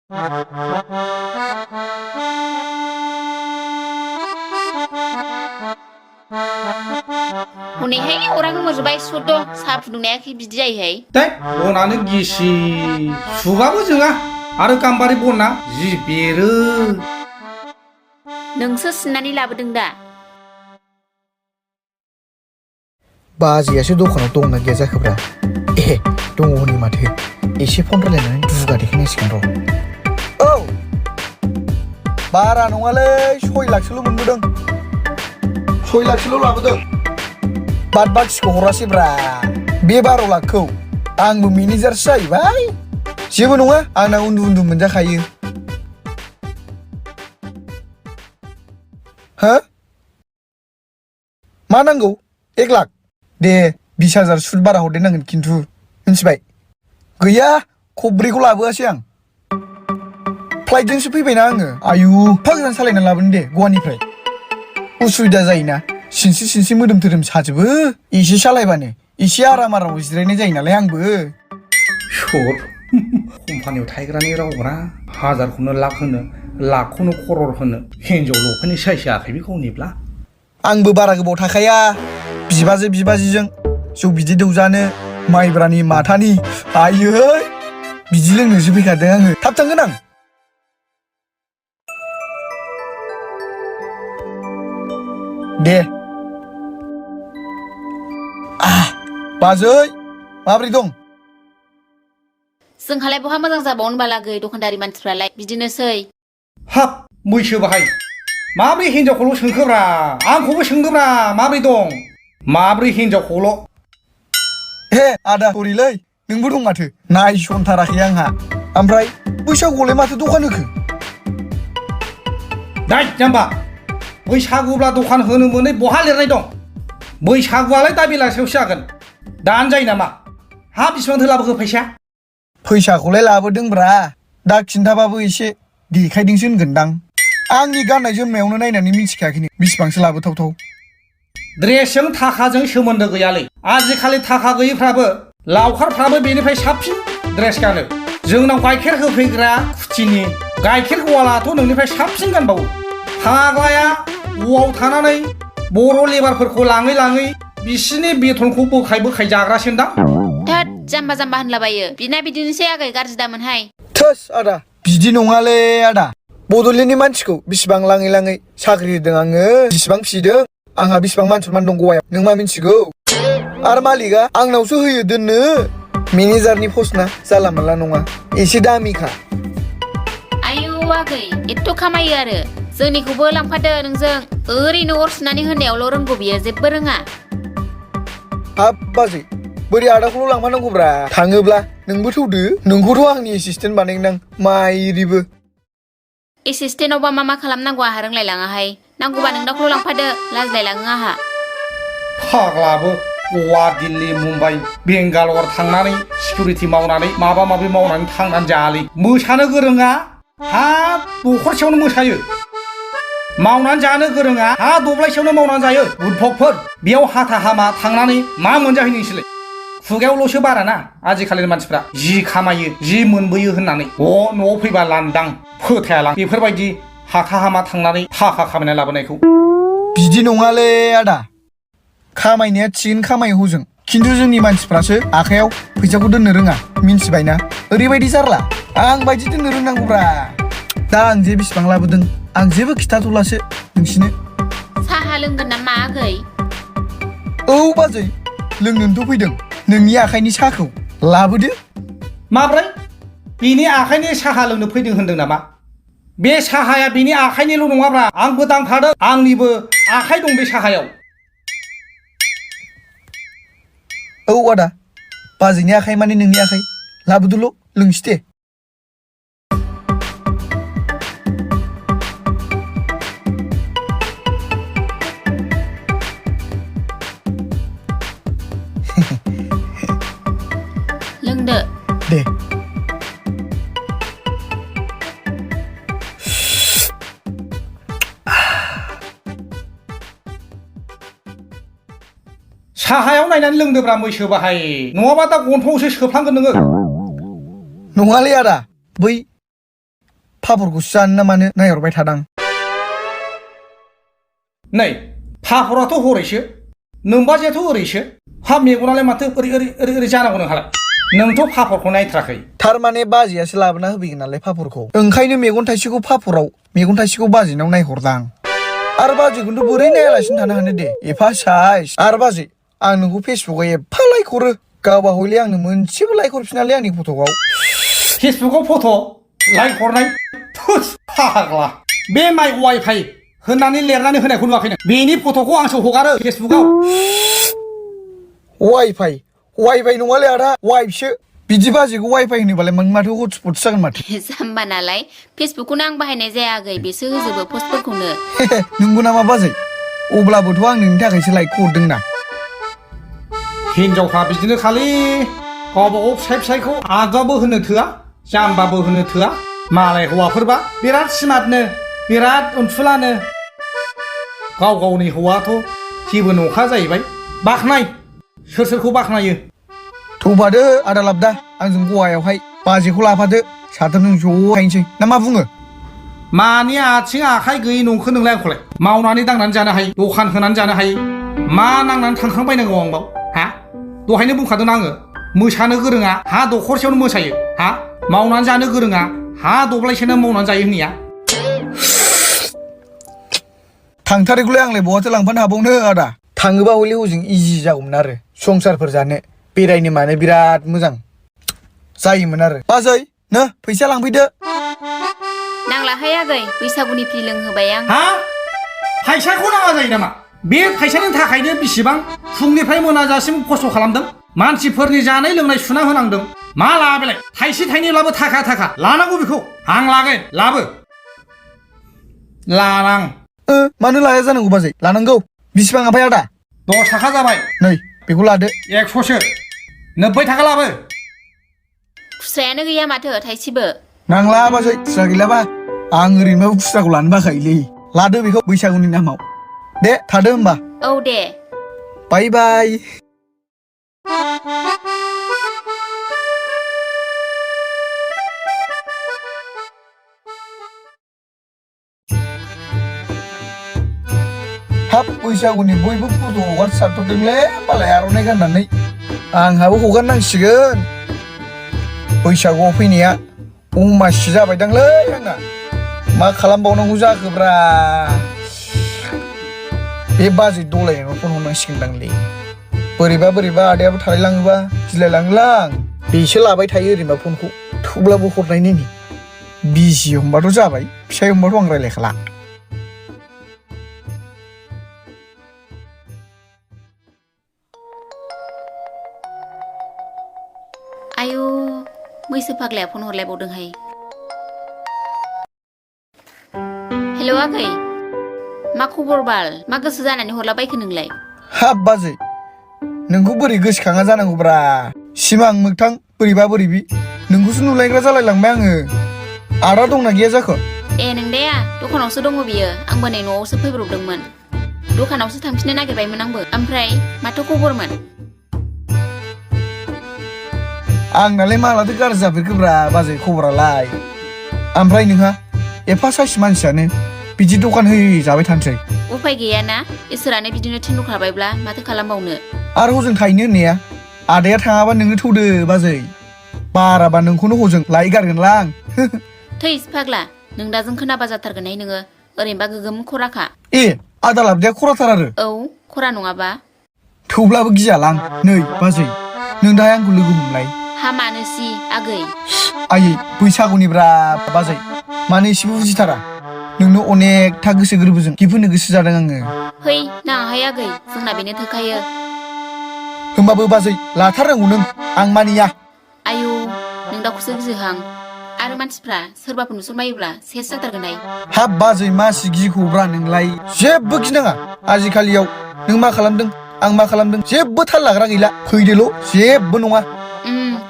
हनैहाय अरानो मोजबाय सुद' साहा फुदुंनायाखै बिदि जायोहाय दे बनानो गिसि सुबाबो जोङा आरो गाम्बारि बनना जि बेरो नोंसो सिननानै लाबोदों दा बाजैयासो दखानाव दंना गैया जाखोब्रा दङ हनै माथो एसे फन रायलायनानै दुगा देखायनांसिगोन र' औ बारा नङालै 6 लाखसोल' मोनबोदों 6 लाखसोल' लाबोदों बाद बाखिखौ हरासैब्रा बे 12 लाखखौ आंबो मेनेजारसो जाहैबाय जेबो नङा आंना उन्दु उन्दु मोनजाखायो हो मा नांगौ 1 लाख दे 20,000 सुद बारा हरदेरनांगोन खिन्थु मिन्थिबाय गैया खब्रैखौ लाबोआसै आं फ्लाइटजोंसो फैबायना आङो आयु एफा गोजान सालायना लाबोनो दे गवानिफ्राय उसुबिदा जायोना सिनस्रि मोदोम धोरोम साजोबो एसे सालायबानो एसे आराम जिरायनाय जायो नालाय आंबो सर कम्पानियाव थायग्रानि रावब्रा हाजारखौनो लाख होनो लाखखौनो खरर होनो हिनजाव लफायनि सायसायाखै बेखौ नेब्ला आंबो बारा गोबाव थाखाया बिबाजैजों जौ बिदै दौजानो माइब्रानि माथानि आयै बिदि लोंनोसो फैखादों आङो थाब थांगोन आं दे बाजै माब्रै दं जोंहालाय बहा मोजां जाबावनो बालागै दखानदारि मानसिफ्रालाय बिदिनोसै हाब मैसो बाहाय माब्रै हिनजावखौल' सोंखोब्रा आंखौबो सोंदोब्रा माब्रै दं माब्रै हिनजावखौल' हे आदा सरिलै नोंबो दं माथो नायसनथाराखै आंहा ओमफ्राय बैसागुआवलाय माथो दखान होखो दाय जाम्बा बैसागुब्ला दखान होनो मोनै बहा लिरनाय दं बैसागुआलाय दा बेलासियावसो जागोन दानो जायो नामा हा बिसिबांथो लाबोखो फैसाखौलाय लाबोदोंब्रा दा खिन्थाबाबो एसे देखायदोंसो होनगोनदां आंनि गाननाय जोमनायावनो नायनानै मिथिखायाखैनो बेसेबांसो लाबोथावथाव ड्रेसजों थाखाजों सोमोन्दो गैयालै आजिखालि थाखा गैयिफ्राबो लावखारफ्राबो बेनिफ्राय साबसिन ड्रेस गानो जोंनाव गाइखेर होफैग्रा खुथिनि गाइखेर गवालाथ' नोंनिफ्राय साबसिन गानबावो फाग्लाया न'आव थानानै बर' लेबारफोरखौ लाङै बिसिनि बेथनखौ बोखाय जाग्रासोनदां थोद जाम्बा होनलाबायो बिना बिदिनोसै आगै गाज्रि दामोनहाय थोस आदा बिदि नङालै आदा बड'लेण्डनि मानसिखौ बिसिबां लाङै साख्रि होदों आङो बिसिबां फिसिदों आंहा बिसिबां मान सनमान दं गवायाव नों मा मिन्थिगौ आरो मालिकआ आंनावसो होयो दोननो मेनेजारनि पस्टना जाला माला नङा एसे दामिखा आयु आगै एथ' खामायो आरो जोंनिखौबो लांफादो नोंजों ओरैनो अर सुनानै होनायावल' रोंगौ बियो जेबो रोङा हाब बाजै बोरै आदाखौल' लांफानांगौब्रा थाङोब्ला नोंबो थौदो नोंखौथ' आंनि एसिसटेन्ट बानायगोन आं माइरिबो एसिसटेन्टआवबा मा खालामनांगौ आंहा रोंलायलाङाहाय नांगौबा नोंनावखौल' लांफादो लाजिलायलाङो आंहा फाग्लाबो गवा दिल्ली मुम्बाइ बेंगालर थांनानै सिकिउरिटि मावनानै माबा माबि मावनानै थांनानै जायालै मोसानो गोरोङा हाब न'खरसेयावनो मोसायो मावनानै जानो गोरोङा हा दब्लायसेयावनो मावनानै जायो बुदफकफोर बेयाव हाथा हामा थांनानै मा मोनजाहैनो नोंसोरलाय खुगायावल'सो बाराना आजिखालिनि मानसिफ्रा जि खामायो जि मोनबोयो होननानै न'आव फैबा लांदां फोथायालां बेफोरबायदि हाथा हामा थांनानै थाखा खामायना लाबोनायखौ बिदि नङालै आदा खामायनाया थिगैनो खामायो हजों खिन्थु जोंनि मानसिफ्रासो आखायाव फैसाखौ दोननो रोङा मिन्थिबायना ओरैबायदि जारला आं बायदि दोननो रोंनांगौब्रा दा आं जे बिसिबां लाबोदों आं जेबो खिथाथ'लासो नोंसिनो साहा लोंगोन नामा आगै औ बाजै लोंनोनोथ' फैदों नोंनि आखाइनि साहाखौ लाबोदो माब्रै बिनि आखाइनि साहा लोंनो फैदों होनदों नामा बे साहाया बिनि आखाइनिल' नङाब्रा आंबो दांफादों आंनिबो आखाइ दं बे साहायाव औ आदा बाजैनि आखाइ माने नोंनि आखाइ लाबोदोल' लोंसै दे लोंदो दे साहायाव नायनानै लोंदोब्रा मैसो बाहाय नङाबा दा गन्थंआवसो सोफ्लांगोन नोङो नङालै आदा बै पापरखौसो जानो ना मानो नायहरबाय थादां नै पापराथ' हरैसो नोंबाजैयाथ' ओरैसो हा मेगनालाय माथो ओरै जानांगौ नोंहालाय नोंथ' पापरखौ नायथाराखै थारमाने बाजैयासो लाबोना होफैगोन नालाय पापरखौ ओंखायनो मेगन थाइसेखौ पापराव मेगन थाइसेखौ बाजैनाव नायहरदां आरो बाजैखौथ' बोरै नायालासिनो थानो हानो दे एफा साइज आरो बाजै आं नोंखौ फेसबुकआव एफा लाइक हरो गावबा हयले आंनो मोनसेबो लाइक हरफिनालै आंनि फट'आव फेसबुकाव फट' लाइक हरनाय थुस फाग्ला बे माइ वाइफाइ होननानै लिरनानै होनायखौ नुवाखै नों बेनि फट'खौ आंसो हगारो फेसबुकाव वाइफाइ नङालै आदा वाइफसो बिदि बाजैखौ वाइफाइ होनोबालाय माथो हटस्पट जागोन माथो जाम्बा नालाय फेसबुकखौनो आं बाहायनाय जाया आगै बेसो होजोबो पस्टफोरखौनो नंगौ नामा बाजै अब्लाबोथ' आं नोंनि थाखायसो लाइकखौ हरदों ना हिनजावफ्रा बिदिनो खालि गावबागाव फिसायखौ आगाबो होनो थोआ जाम्बाबो होनो थोआ मालाय हौवाफोरबा बिराद स्मार्टनो बिराद अनसुलानो गावनि हौवाथ' जेबो नखा जाहैबाय बाख्नाय सोरखौ बाख्नायो थौफादो आदा लाबदा आंजों गवायावहाय बाजैखौ लाफादो साथामजों ज' थाहैनोसै ना मा बुङो मानि आथिं आखाइ गैयै नंखो नोंलाय आंखौलाय मावनानै दांनानै जानो हायो दखान होनानै जानो हायो मा नांनानै थांखांबायनांगौ आंबाव हा दहायनो बुंखादों आङो मोसानो गोरोङा हा दखरसेयावनो मोसायो हा मावनानै जानो गोरोङा हा दब्लायसेनो मावनानै जायो होननाया थांथारैखौलाय आंलाय बहाथो लांफानो हाबावनो आदा थाङोबा हले हजों इजि जागौमोन आरो संसारफोर जानो बेरायनो मानो बिराद मोजां जायोमोन आरो बाजै नो फैसा लांफैदो नांलाहाय आगै बैसागुनि फ्रि लोंहोबाय आं हा फैसाखौ नाङा जायो नामा बे फैसानि थाखायनो बेसेबां फुंनिफ्राय मोनाजासिम खस्थ' खालामदों मानसिफोरनि जानाय लोंनाय सुना होनांदों मा लाबोलाय थाइसे थाइनैब्लाबो थाखा लानांगौ बेखौ आं लागोन लाबो लानां मानो लाया जानांगौ बाजै लानांगौ बिसिबां आफाय आदा 10 थाखा जाबाय नै बेखौ लादो 100सो 90 थाखा लाबो खुस्रायानो गैया माथो थाइसेबो नांला बाजै खुस्रा गैलाबा आं ओरैनोबाबो खुस्राखौ लानो बाखायोलै लादो बेखौ बैसागुनि नामाव दे थादो होमबा औ दे बाय बाय हाब बैसागुनि बयबो फट' हगारसारथ'दोंलै मालाय आर'नाइ गाननानै आंहाबो हगारनांसिगोन बैसागुआव फैनाया अमासि जाबायदांलै आंना मा खालामबावनांगौ जाखोब्रा बे बाजै दलायनायाव फन हरनांसिगोनदांलै बोरैबा आदायाबो थालायलाङोबा गिलायलाङोलां बेसो लाबाय थायो ओरैनोबा फनखौ थेवब्लाबो हरनायनि बिजि हमबाथ' जाबाय फिसाय हमबाथ' आं रायलायखाला आयु मैसो फाग्लाया फन हरलायबावदोंहाय हेलौ आगै मा खबर बाल मा गोसो जानानै हरलाबायखो नोंलाय हाब बाजै नोंखौ बोरै गोसोखाङा जानांगौब्रा सिमां मोगथां बोरैबि नोंखौसो नुलायग्रा जालायलांबाय आङो आदा दंना गैया जाखो ए नोंदाया दखानावसो दङ बियो आंबो नै न'आवसो फैब्रबदोंमोन दखानावसो थांफिननो नागिरबायमोन आंबो ओमफ्राय माथो खबरमोन आंनालाय मालाथो गाज्रि जाफेरखोब्रा बाजै खबरालाय ओमफ्राय नोंहा एफा साइस मानसियानो बिदि दखान होयै जाबाय थानोसै उफाय गैयाना इसोरानो बिदिनो थिनहरखाबायब्ला माथो खालामबावनो आरो हजों थाहैनो होननाया आदाया थाङाबा नोंनो थौदो बाजै बाराबा नोंखौनो हजों लायगारगोनलां थैस फाग्ला नों दाजों खोनाबा जाथारगोनहाय नोङो ओरैनोबा गोगोम खराखा ए आदा लाबदाया खराथार आरो औ खरा नङाबा थेवब्लाबो गियालां नै बाजै नों दाहाय आंखौ लोगो हमलाय हामानोसि आगै आयै बैसागुनिब्रा बाजै मानो एसेबो बुजिथारा नोंनो अनेकथा गोसो गोरबोजों गिफ्ट होनो गोसो जादों आङो फै नाङाहाय आगै जोंना बेनो थोखायो होमबाबो बाजै लाथारनांगौ नों आं मानिया आयु नों दाखौसो गियोहां आरो मानसिफ्रा सोरबाफोर नुसनबायोब्ला सेस जाथारगोनहाय हाब बाजै मासि गिखौब्रा नोंलाय जेबो गिनाङा आजिखालियाव नों मा खालामदों आं मा खालामदों जेबो थाल लाग्रा गैला फैदोल' जेबो नङा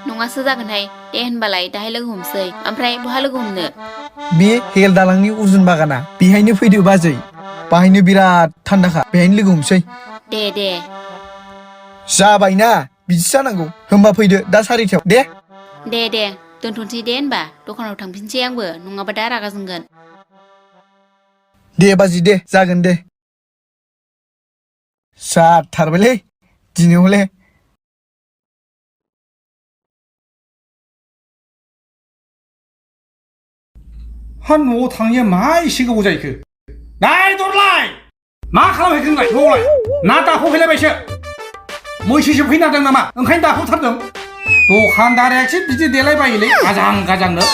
नङासो जागोनहाय दे होनबालाय दाहाय लोगो हमसै ओमफ्राय बहा लोगो हमनो बे हेल दालांनि उजुन बागाना बेहायनो फैदो बाजै बाहायनो बिराद थान्दाखा बेहायनो लोगो हमसै दे जाबायना बिदिसो जानांगौ होमबा फैदो दा 4टायाव दे दे दोनथ'नोसै दे होनबा दखानाव थांफिनसै आंबो नङाबा दा रागा जोंगोन दे बाजै दे जागोन दे जाथारबायलै दिनै हले हा न'आव थाङैया मा एसे गोबाव जाहैखो नाय दरलाय मा खालामहैखो नोंलाय न'आवलाय ना दाख'हैलायबायसो मैसोसो फैनांदों नामा ओंखायनो दाख'थारदों दखानदारियासो बिदि देलायबायोलै गाजां गाजांनो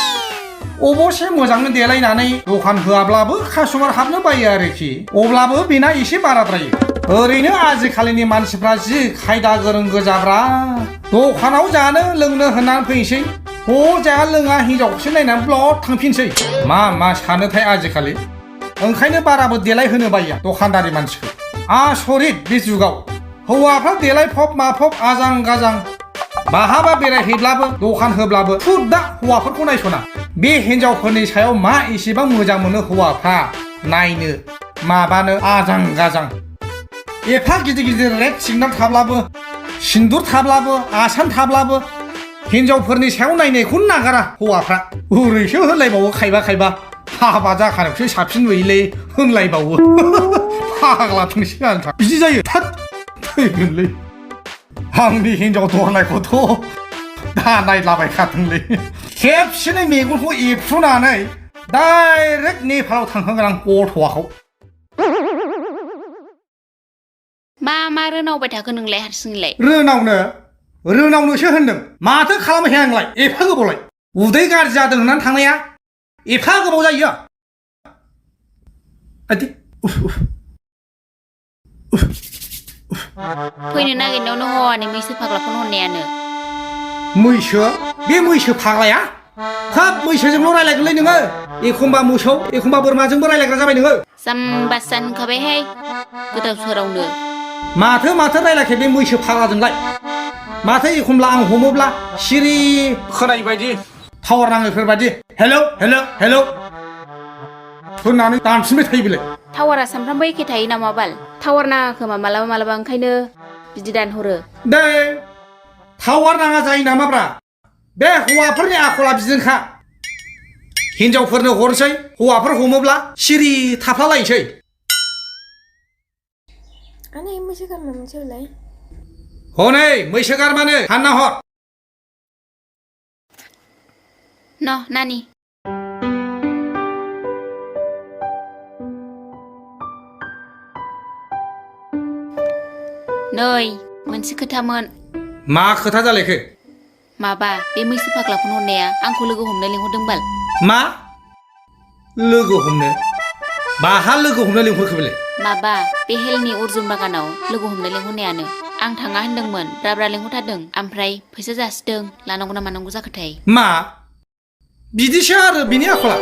अबसे मोजांनो देलायनानै दखान होआब्लाबो कास्टमार हाबनो बायो आरोखि अब्लाबो बेना एसे बाराद्रायो ओरैनो आजिखालिनि मानसिफ्रा जि खायदा गोरों गोजाब्रा दखानाव जानो लोंनो होननानै फैनोसै जाया लोङा हिनजावखौसो नायनानै ब्लद थांफिनसै मा सानोथाय आजिखालि ओंखायनो बाराबो देलायहोनो बायो दखानदारि मानसिखौ आसरित बे जुगाव हौवाफ्रा देलायफब माफब आजां गाजां बाहाबा बेरायहैब्लाबो दखान होब्लाबो दा हौवाफोरखौ नायस'ना बे हिनजावफोरनि सायाव मा एसेबां मोजां मोनो हौवाफ्रा नायनो माबानो आजां गाजां एफा गिदिर गिदिर रेड सिगनाल थाब्लाबो सिन्दुर थाब्लाबो आसान थाब्लाबो हिनजावफोरनि सायाव नायनायखौनो नागारा हौवाफ्रा ओरैसो होनलायबावो खायबा हाबा जाखानायखौसो साबसिन नुयोलै होनलायबावो फाग्ला थोंसै आन्था बिदि जायो थाद थैगोनलै आंनि हिनजाव दरनायखौथ' दा नायलाबायखाथोंलै खेबसेनो मेगनखौ एफ्रुनानै डाइरेक्ट नेपालाव थांहोगोन आं गथ'आखौ मा रोनावबाय थाखो नोंलाय हारसिंलाय रोनावनोसो होनदों माथो खालामहै आंलाय एफा गोबावलाय उदै गाज्रि जादों होननानै थांनाया एफा गोबाव जायो फैनो नागिरनायावनो हौवानि मैसो फाग्लाखौनो हरनायानो मैसो बे मैसो फाग्लाया हाब मैसोजोंल' रायलायगोनलै नोङो एखमबा मोसौ एखमबा बोरमाजोंबो रायलायग्रा जाबाय नोङो जाम्बासो होनखाबायहाय गोदाव सोरावनो माथो रायलायखै बे मैसो फाग्लाजोंलाय माथो एखमब्ला आं हमोब्ला सिरि खोनायै बायदि टावार नाङैफोर बायदि हेलौ होननानै दानफिनबाय थायो बेलाय टावारा सानफ्रामबो एखे थायो नामा बाल टावार नाङा खोमा मालाबा ओंखायनो बिदि दानहरो दे टावार नाङा जायो नामाब्रा बे हौवाफोरनि आखला बिदिनोखा हिनजावफोरनो हरनोसै हौवाफोर हमोब्ला सिरि थाफ्लालायसै आनै मैसो गारमा मोनसेलाय हनै मैसो गारमानो हानना हर नानि नै मोनसे खोथामोन मा खोथा जालायखो माबा बे मैसो फाग्लाखौनो हरनाया आंखौ लोगो हमनो लिंहरदों बाल मा लोगो हमनो बाहा लोगो हमनो लिंहरखो बेलाय माबा बे हेलनि अर्जुन बागानाव लोगो हमनो लिंहरनायानो आं थाङा होनदोंमोन ब्रा लिंहरथारदों ओमफ्राय फैसा जासिदों लानांगौ ना मानांगौ जाखोथाय मा बिदिसो आरो बिनि आखला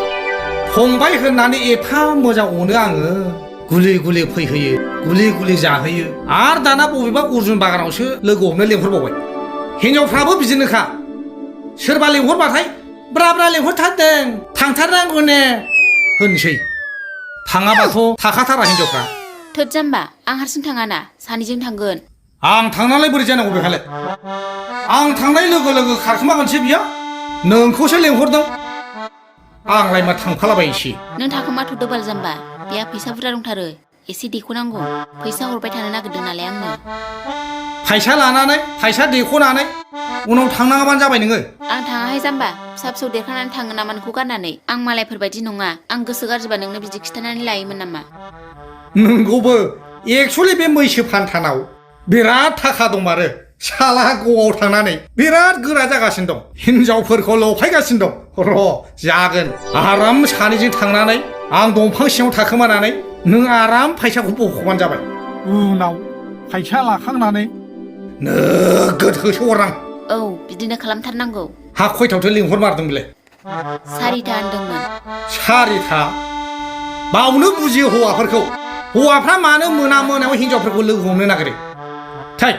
फंबाय होननानै एफा मोजां अनो आङो गुलि फैहोयो गुलि जाहोयो आरो दाना बबेबा अर्जुन बागानावसो लोगो हमनो लिंहरबावबाय हिनजावफ्राबो बिदिनोखा सोरबा लिंहरबाथाय ब्रा लिंहरथारदों थांथारनांगौ ने होनसै थाङाबाथ' थाखाथारा हिनजावफ्रा थोद जाम्बा आं हारसिं थाङाना सानैजों थांगोन आं थांनानै बोरै जानांगौ बेखालाय आं थांनाय लोगो खारखोमागोनसै बियो नोंखौसो लिंहरदों आंलाय मा थांफालाबायनोसै नों थाखोमाथ'दो बाल जाम्बा बेहा फैसा बुरजा दंथारो एसे देख'नांगौ फैसा हरबाय थानो नागिरदों नालाय आंनो फैसा देख'नानै उनाव थांनाङाबानो जाबाय नोङो आं थाङाहाय जाम्बा फिसा देरखानानै थाङो नामा नोंखौ गारनानै आं मालायफोरबायदि नङा आं गोसो गाज्रिबा नोंनो बिदि खिन्थानानै लायोमोन नामा नोंगौबो एक्सुवेलि बे मैसो फानथानाव बिराद थाखा दंमारो साला गवाव थांनानै बिराद गोरा जागासिनो दं हिनजावफोरखौ लफायगासिनो दं र' जागोन आराम सानैजों थांनानै आं दंफां सिङाव थाखोमानानै नों आराम फैसाखौ बख'बानो जाबाय उनाव फैसा लाखांनानै नोगोद होसोहरनां औ बिदिनो खालामथारनांगौ हा खयथावथो लिंहरमारदों बेलाय 4टा होनदोंमोन 4टा बावनो बुजियो हौवाफ्रा मानो मोनायाव हिनजावफोरखौ लोगो हमनो नागिरो थाय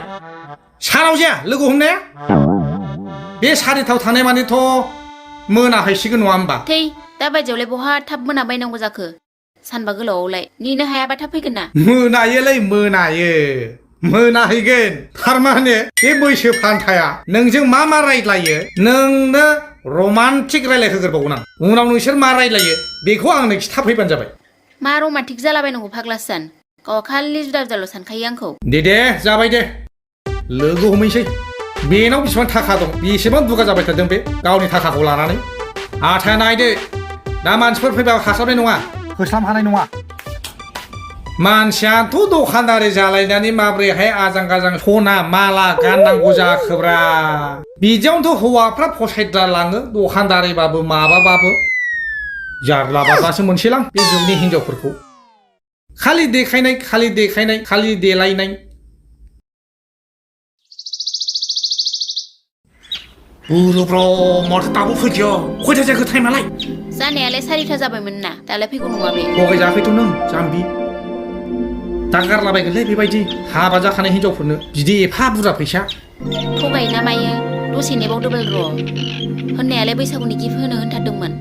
सानाव जाया लोगो हमनाया बे 4टायाव थानाय मानेथ' मोनाहैसिगोन नङा होमबा थै दा बायदियावलाय बहा थाब मोनाबायनांगौ जाखो सानबा गोलावआवलाय नेनो हायाबा थाब फैगोन ना मोनाहैगोन थारमाने बे मैसो फान्थाया नोंजों मा रायज्लायो नोंनो रमान्टिक रायलायहोगोरबावगोन आं उनाव नोंसोर मा रायलायो बेखौ आंनो खिथाफैबानो जाबाय मा रमान्टिक जालाबायनांगौ फाग्लासो जान गावहा खालि जुदा जुदाल' सानखायो आंखौ दे जाबाय दे लोगो हमैसै बेनाव बेसेबां थाखा दं बेसेबां दुगा जाबाय थादों बे गावनि थाखाखौ लानानै आथा नायदो दा मानसिफोर फैबा हास्लाबनाय नङा होस्लाब हानाय नङा मानसियाथ' दखानदारि जालायनानै माब्रैहाय आजां गाजां सना माला गाननांगौ जाखोब्रा बिदियावनोथ' हौवाफ्रा फसायद्रा लाङो दखानदारिबाबो माबाबाबो जारला बारलासो मोनसेलां बे जुगनि हिनजावफोरखौ खालि देखायनाय खालि देलायनाय बुरुब्र माथो दाबो फैदिया खयथा जाखो टाइमालाय जानायालाय 4टा जाबायमोन ना दालाय फैगौ नङा बे थगायजाखैथ' नों जाम्बि दा गारलाबायगोनलै बेबायदि हाबा जाखानाय हिनजावफोरनो बिदि एफा बुरजा फैसा थगायो ना मायो दसे नेबावदोबाल र' होननायालाय बैसागुनि गिफ्ट होनो होनथारदोंमोन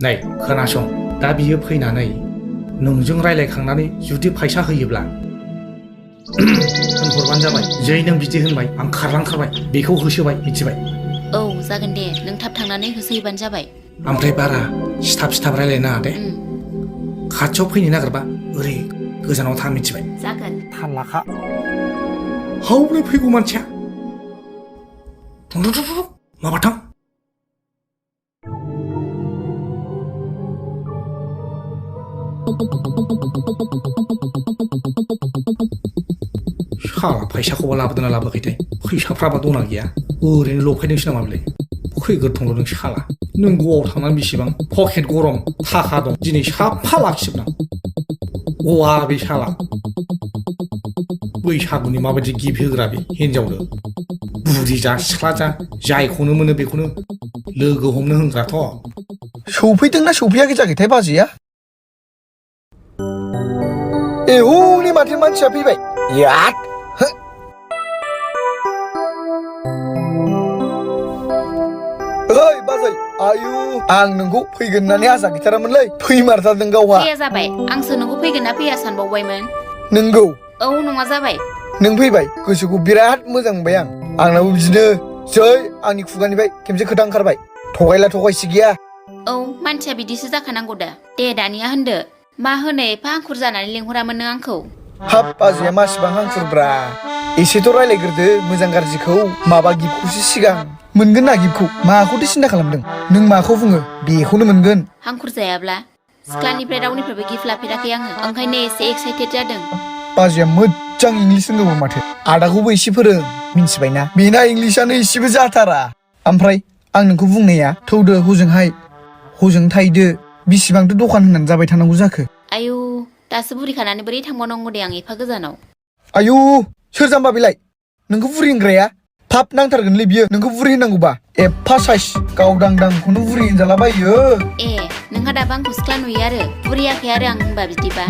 नै खोनासं दा बियो फैनानै नोंजों रायलायखांनानै जुदि फैसा होयोब्ला होनहरबानो जाबाय जै नों बिदि होनबाय आं खारलांखाबाय बेखौ होसोबाय मिथिबाय औ जागोन दे नों थाब थांनानै होसोहैबानो जाबाय ओमफ्राय बारा सिथाब रायलायनाङा दे खाथियाव फैनो नागिरबा ओरै गोजानाव थां मिथिबाय जागोन थाल्लाखा हावलाय फैगौ मानसिया माबा थां साला फैसाखौबा लाबोदोंना लाबोआखैथाय फैसाफ्राबा दंना गैया ओरैनो लफायदोंसो नामा बेलाय फैग्रोथोंल' नों साला नों गवाव थांनानै बेसेबां पकेट गरम थाखा दं दिनै साफा लाखिजोबनां गवा बे साला बैसागुनि माबायदि गिफ्ट होग्रा बे हिनजावनो बुरि जा सिख्ला जा जायखौनो मोनो बेखौनो लोगो हमनो होनग्राथ' सौफैदोंना सौफैयाखै जाखैथाय बाजैया ए हनै माथो मानसिया फैबाय याद ओइ बाजै आयु आं नोंखौ फैगोन होननानै आसा गैथारामोनलै फैमारथारदों गावहा फैया जाबाय आंसो नोंखौ फैगोन ना फैया सानबावबायमोन नोंगौ औ नङा जाबाय नों फैबाय गोसोखौ बिराद मोजां मोनबाय आंनाबो बिदिनो जै आंनि खुगानिफ्राय खेबसे खोथा ओंखारबाय थगायसि गैया औ मानसिया बिदिसो जाखानांगौ दा दे दानिया होनदो मा होनो एफा हांखुर जानानै लेंहरामोन नों आंखौ हाब बाजैया मासिबां हांखुरब्रा एसेथ' रायलायग्रोदो मोजां गाज्रिखौ माबा गिफ्टखौसो सिगां मोनगोन ना गिफ्टखौ माखौथो सिन्था खालामदों नों माखौ बुङो बेखौनो मोनगोन हांखुर जायाब्ला सिख्लानिफ्राय रावनिफ्रायबो गिफ्ट लाफेराखै आङो ओंखायनो एसे एक्साइटेड जादों बाजैया मोजां इंलिस रोंगौ माथो आदाखौबो एसे फोरों मिन्थिबायना बेना इंलिसानो एसेबो जाथारा ओमफ्राय आं नोंखौ बुंनाया थौदो हजों थायदो बिसिबांथो दखान होननानै जाबाय थानांगौ जाखो आयु दासो बुरिखानानै बोरै थांबावनांगौ दे आं एफा गोजानाव आयु सोर जाम्बा बेलाय नोंखौ बुरि होनग्राया फाप नांथारगोनलै बियो नोंखौ बुरि होननांगौबा एफा साइस गावदांखौनो बुरि होनजालाबायो ए नोंहा दाबो आंखौ सिख्ला नुयो आरो बुरियाखै आरो आं होनबा बिदिबा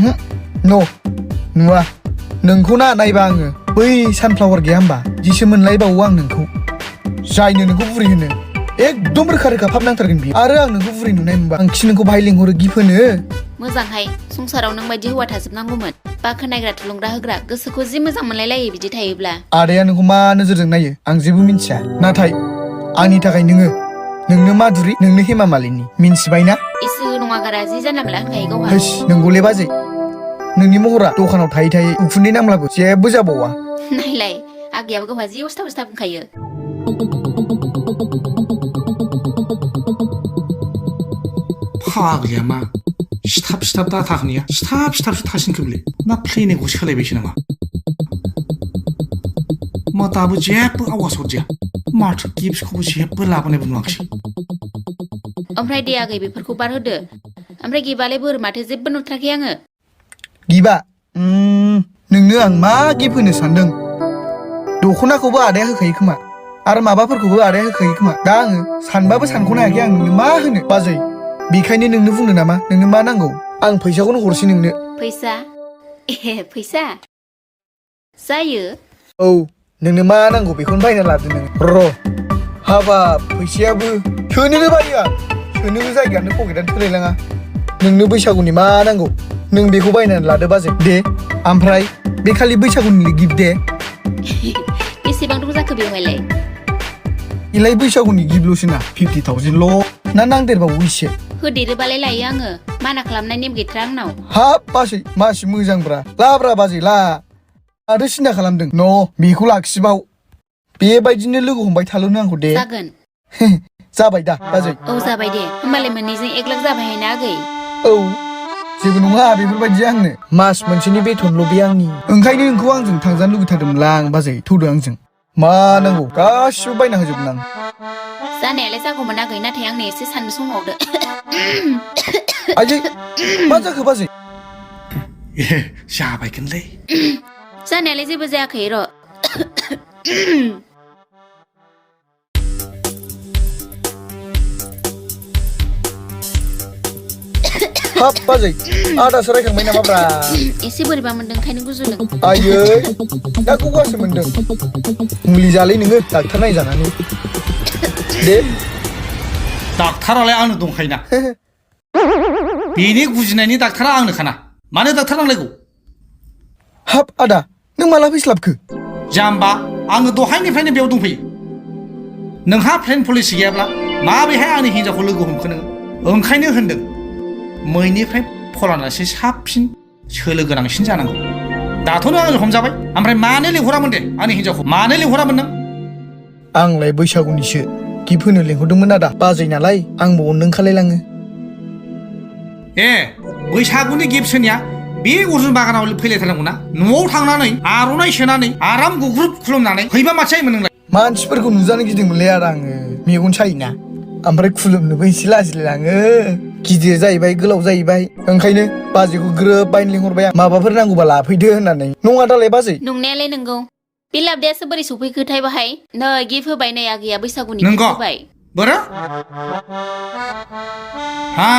नुवा नोंखौ नायबा आङो बै सानफ्लावार गैया होमबा जिसो मोनलायबावो आं नोंखौ जायनो नोंखौ बुरि होनो एकदम रोखा फाप नांथारगोन बियो आरो आं नोंखौ बुरि नुनाय मोनबा आं नोंखौ बाहाय लिंहरो गिफ्ट होनो मोजांहाय संसाराव नों बायदि हौवा थाजोबनांगौमोन बाखनायग्रा थुलुंगा होग्रा गोसोखौ जि मोजां मोनलायलायो बिदि थायोब्ला आदाया नोंखौ मा नोजोरजों नायो आं जेबो मिन्थिया नाथाय आंनि थाखाय नोंनो माधुरि नोंनो हेमा मालिनी मिन्थिबायना इसो नङा गारा जि जानला मोनला होनखायो गावहा होस नोंगौले बाजै नोंनि महरा दखानाव थायै उखुन्दै नामलाबो जेबो जाबावा नायलाय आगैयाबो गावहा जि उस्था बुंखायो फाग्लिया मा सिथाब दाथा होनाया सिथाबसो थासिनखोबले ना प्लेनिंखौ सोलायबायसो नामा मा दाबो जेबो आवाज हरजाया माथो गिफ्टखौबो जेबो लाबोनायबो नुवाखिसै ओमफ्राय दे आगै बेफोरखौ बारहोदो ओमफ्राय गिबालाय बोर माथो जेबो नुथाराखै आङो गिबा नोंनो आं मा गिफ्ट होनो सानदों दख'नाखौबो आदाया होखायो खोमा आरो माबाफोरखौबो आदाया होखायो खोमा दा आङो सानबाबो सानख'नो हायाखै आं नोंनो मा होनो बाजै बेखायनो नोंनो बुंनो नामा नोंनो मा नांगौ आं फैसाखौनो हरसै नोंनो फैसा जायो औ नोंनो मा नांगौ बेखौनो बायना लादो नों र' हाबाब फैसायाबो सोनोनो बायो आं सोनोबो जायगायानो पकेटानो थोलायलाङा नोंनो बैसागुनि मा नांगौ नों बेखौ बायनानै लादो बाजै दे ओमफ्राय बे खालि बैसागुनि गिफ्ट दे बेसेबां दं जाखो बेवहायलाय इलाय बैसागुनि गिबिल'सोना 50,000 ल' ना नांदेरबावो इसे होदेरोबालाय लायो आङो माना खालामनाय नेम गैथ्रा आंनाव हाब बाजै मासि मोजांब्रा लाब्रा बाजै ला आरो सिन्था खालामदों न' बेखौ लाखिबाव बेबायदिनो लोगो हमबाय थालोनो आंखौ दे जागोन जाबाय दा बाजै औ जाबाय दे होमबालाय मोननैजों 1 लाख जाबाय ना आगै औ जेबो नङा बेफोरबायदि आंनो मास मोनसेनि बेथनल' बे आंनि ओंखायनो नोंखौ आंजों थांजानो लुगैथारदोंमोनलां आं बाजै थौदो आंजों मा नांगौ गासिबो बायना होजोबगोन आं जानायालाय जागौमोन आगै नाथाय आंनो एसे साननो समावदो आयै मा जाखो बाजै जाबायगोनलै जानायालाय जेबो जायाखै र' हाब बाजै आदासो रायखांबाय नामाब्रा एसे बोरैबा मोनदों ओंखायनो गुजुदों आयै दा गगासो मोनदों मुलि जालै नोङो डाक्टार नायजानानै दे डाक्टारालाय आंनो दंखायोना बेनि गुजिनायनि डाक्टारा आंनोखाना मानो डाक्टार नांलायगौ हाब आदा नों माला फैस्लाबखो जाम्बा आङो दहायनिफ्रायनो बेयाव दंफैयो नोंहा प्लेन पलिसि गैयाब्ला माबेहाय आंनि हिन्जावखौ लोगो हमखो नोङो ओंखायनो होनदों मैनिफ्राय फलानासो साबसिन सोलो गोनांसिन जानांगौ दाथ' नों आंजों हमजाबाय ओमफ्राय मानो लिंहरामोन दे आंनि हिन्जावखौ मानो लिंहरामोन नों आंलाय बैसागुनिसो गिफ्ट होनो लिंहरदोंमोन आदा बाजै नालाय आंबो अननो ओंखारलायलाङो ए बैसागुनि गिफ्ट सोनिया बे अर्जुन बागानाव फैलायथारनांगौ ना न'आव थांनानै आर'नाइ सोनानै आराम गुग्रुब खुलुमनानै फैबा माथो जायोमोन नोंलाय मानसिफोरखौ नुजानो गिदिंमोनलै आदा आङो मेगन सायोना ओमफ्राय खुलुमनोबो एसे लाजिलायलाङो गिदिर जाहैबाय गोलाव जाहैबाय ओंखायनो बाजैखौ ग्रोब बायनो लिंहरबाय आं माबाफोर नांगौबा लाफैदो होननानै नङा दालाय बाजै नंनायालाय नंगौ बे लाबदायासो बोरै सफैखोथाय बाहाय नै गिफ्ट होबाय नै आगैया बैसागुनि नंगौ गिफ्ट होबाय बोरो हा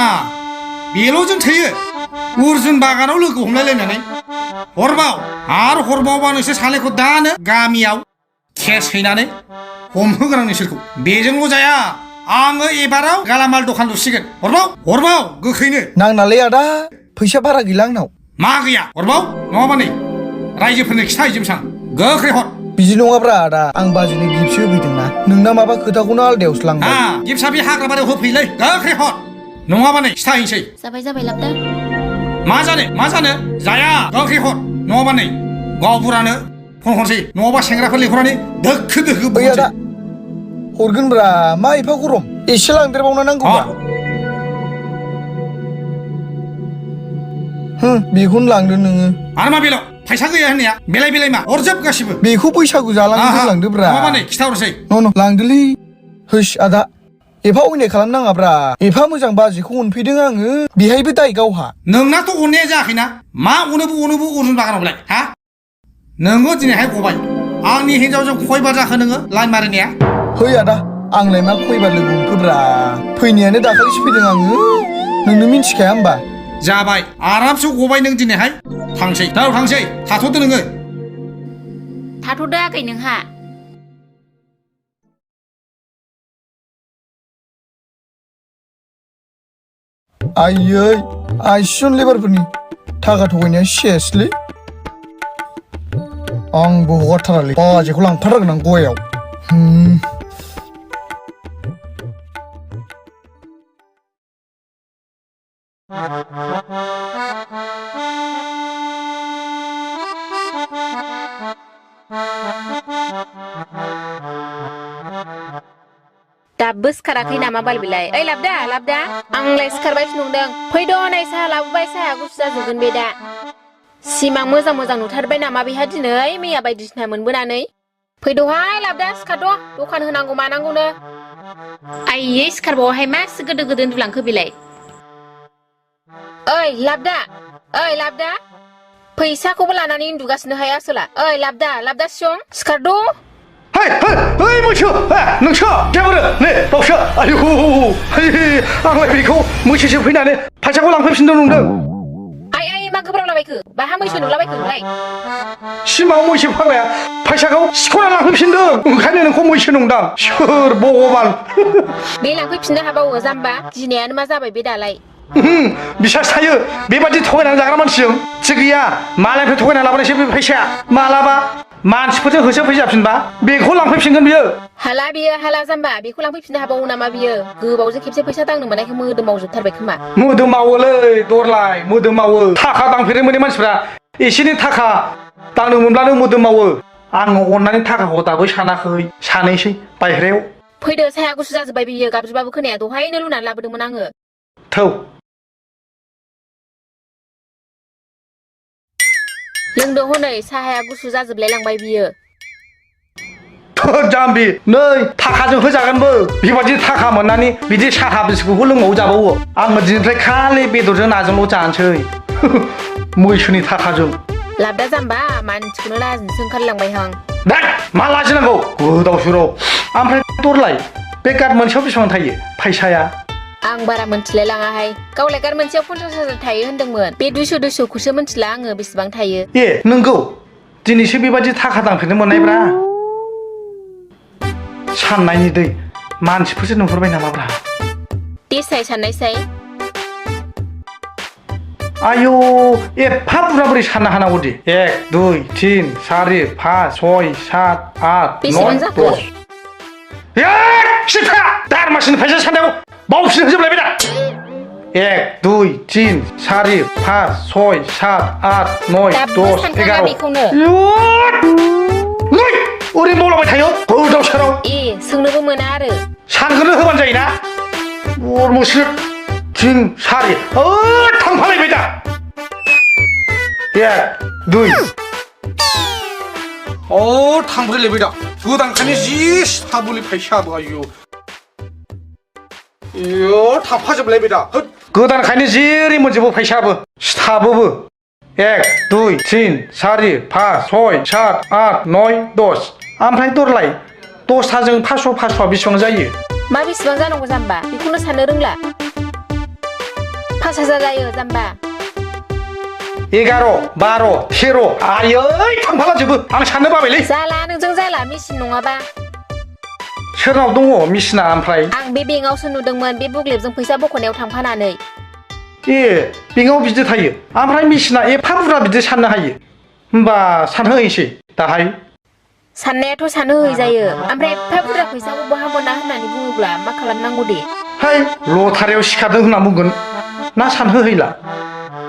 बेल'जों थोयो अर्जुन बागानाव लोगो हमलायलायनानै हरबावबा नोंसोर सानैखौ दानो गामियाव केस हैनानै हमहोगोन आं नोंसोरखौ बेजोंल' जाया आङो एबाराव गालामाल दखान लुसिगोन हरबाव गोख्रैनो नांनालै आदा फैसा बारा गैला आंनाव मा गैया हरबाव नङाबा नै रायजोफोरनो खिथाहैजोबसै आं गोख्रै हर बिदि नङाब्रा आदा आं बाजैनो गिफ्टसो होफैदोंना नोंना माबा खोथाखौनो आलदायावसो लांबाय गिफ्टआ बे हाग्रा बारियाव होफैलै गोख्रै हर नङाबा नै खिथाहैनोसै जाबाय लाबदा मा जानो जाया गोख्रै हर नङाबा नै गावबुरानो फन हरसै नङाबा सेंग्राफोर लेंहरनानै दोखो ओइ आदा हरगोनब्रा मा एफा गरम एसे लांदेरबावना नांगौबा बेखौनो लांदो नोङो आरो मा बेल' फैसा गैया होननाया बेलाय मा हरजोब गासिबो बेखौ बैसागु जालांनो लांदोब्रा नङाबा नै खिथाहरसै न' लांदोलै होस आदा एफा अयनाय खालामनाङाब्रा एफा मोजां बाजैखौ अनफैदों आङो बेहायबो दाय गावहा नोंनाथ' अननाया जायाखैना मा अनोबो अर्जुन बागानावलाय हा नोङो दिनैहाय गबाय आंनि हिन्जावजों खयबार जाखो नोङो लाइन मारिनाया है आदा आंलाय मा खयबार लोगो हमखोब्रा फैनायानो दाखालिसो फैदों आङो नोंनो मिन्थिखाया होमबा जाबाय आरामसो गबाय नों दिनैहाय थांसै थाथ'दो नोङो थाथ'दो आगै नोंहा आयै आइसिन लेबारफोरनि थाखा थगायनाया सेसलै आंबो हगारथारालै बाजैखौ लांफाथारगोन आं गयाव दाबो सिखाराखै नामा बालबिलाय ओइ लाबदा आंलाय सिखारबायसो नंदों फैद' नै साहा लाबोबाय साहाया गुसु जाजोबगोन बे दा सिमां मोजां नुथारबाय नामा बेहा दिनै मैया बायदिसिना मोनबोनानै फैद'हाय लाबदा सिखारद' दखान होनांगौ मानांगौनो आइयै सिखारबावाहाय मासो गोदो उन्दुलांखो बेलाय ओइ लाबदा फैसाखौबो लानानै उन्दुगासिनो हाय आसोला ओइ लाबदा सिं सिखारद' Hei, मैसो नोंसो जेबोरो नै दावसो आयु आंलाय बेखौ मैसोसो फैनानै फैसाखौ लांफैफिनदों नंदों आइ मा गोब्राबलाबायखो बाहा मैसो नुलाबायखो नोंलाय सिमाव मैसो फाग्लाया फैसाखौ सिख'ना लांफैफिनदों ओंखायनो नोंखौ मैसो नंदां सोर भगबान बे लांफैफिननो हाबावो जाम्बा गिनायानो मा जाबाय बे दालाय बिसास थायो बेबादि थगायनानै जाग्रा मानसिजों थिग गैया मालायनिफ्राय थगायना लाबोनायसो बे फैसाया मालाबा मानसिफोरजों होसोफैजाबफिनबा बेखौ लांफैफिनगोन बियो हाला बियो हाला जाम्बा बेखौ लांफैफिननो हाबावो नामा बियो गोबावजों खेबसे फैसा दांनो मोनाखै मोदोमाव जोबथारबाय खोमा मोदोम मावोलै दरलाय मोदोम मावो थाखा दांफेरनो मोनै मानसिफ्रा एसेनि थाखा दांनो मोनब्लानो मोदोम मावो आङो अननानै थाखाखौ दाबो सानाखै सानैसै बायह्रायाव फैदो साया गुसु जाजोब्बाय बियो गाबज्रिबाबो खोनाया दहायनो लुनानै लाबोदोंमोन आङो थौ लोंदो हनै साहाया गुसु जाजोबलाय लांबाय बियो थोद जाम्बि नै थाखाजों होजागोनबो बेबादि थाखा मोननानै बिदि साहा बिस्कुटखौ लोंबावो जाबावो आङो दिनैनिफ्राय खालि बेदरजों नाजोंल' जानोसै मैसोनि थाखाजों लाबदा जाम्बा मानसिखौनो लाजिनोसो ओंखारलांबायहां दा मा लाजिनांगौ गोदाव सोराव ओमफ्राय दरलाय बे कार्ड मोनसेयाव बेसेबां थायो फैसाया आं बारा मोनथिलाय लाङाहाय गावलाय गार मोनसेयाव 50,000 थायो होनदोंमोन बे 200-200खौसो मोनथिला आङो बेसेबां थायो ए नंगौ दिनैसो बेबादि थाखा दांफेरनो मोननायब्रा साननायनि दै मानसिफोरसो नुहुरबाय नामाब्रा देसाय साननायसाय आयौ एफा बुरजा बोरै साननो हानांगौ दे 1 2 3 4 5 6 7 8 बेसेबां 9 जाखो? 10 सिथा दारमासिनि फैसा साननायाव बावफिन होजोबलायबाय दा 1 2 3 4 5 6 7 8 9 दाबो 10 सानखाङा 11 बेखौनो नै ओरैनो मावलाबाय थायो गोदाव सोराव ए सोंनोबो मोना आरो सानखौनो होबानो जायोना बरमुसि 3 4 थांफालायबाय दा 1 2 थांफालायबाय दा गोदानखायनो जि साबुलि फैसाबो आयु इयो थांफाजोबलायबाय दा गोदानखायनो जेरै मोनजोबो फैसाबो सिथाबोबो 1 2 3 4 5 6 7 8 9 10 ओमफ्राय दरलाय 10थाजों 500 बेसेबां जायो मा बेसेबां जानांगौ जाम्बा बेखौनो साननो रोंला 5,000 जायो जाम्बा 11 12 13 आयै थांफालाजोबो आं साननो बाबायलै जाला नोंजों जाला मेसिन नङाबा सोरनाव दङ मेसिना ओमफ्राय आं बे बेंकआवसो नुदोंमोन बे बुकलेटजों फैसा बख'नायाव थांफानानै ए बेंकआव बिदि थायो ओमफ्राय मेसिना एफा बुरजा बिदि साननो हायो होमबा सानहोहैसै दाहाय साननायाथ' साननो होयै जायो ओमफ्राय एफा बुरजा फैसाखौ बहा मोना होननानै बुङोब्ला मा खालामनांगौ दे है लटारियाव सिखारदों होनना बुंगोन ना सानहोहैला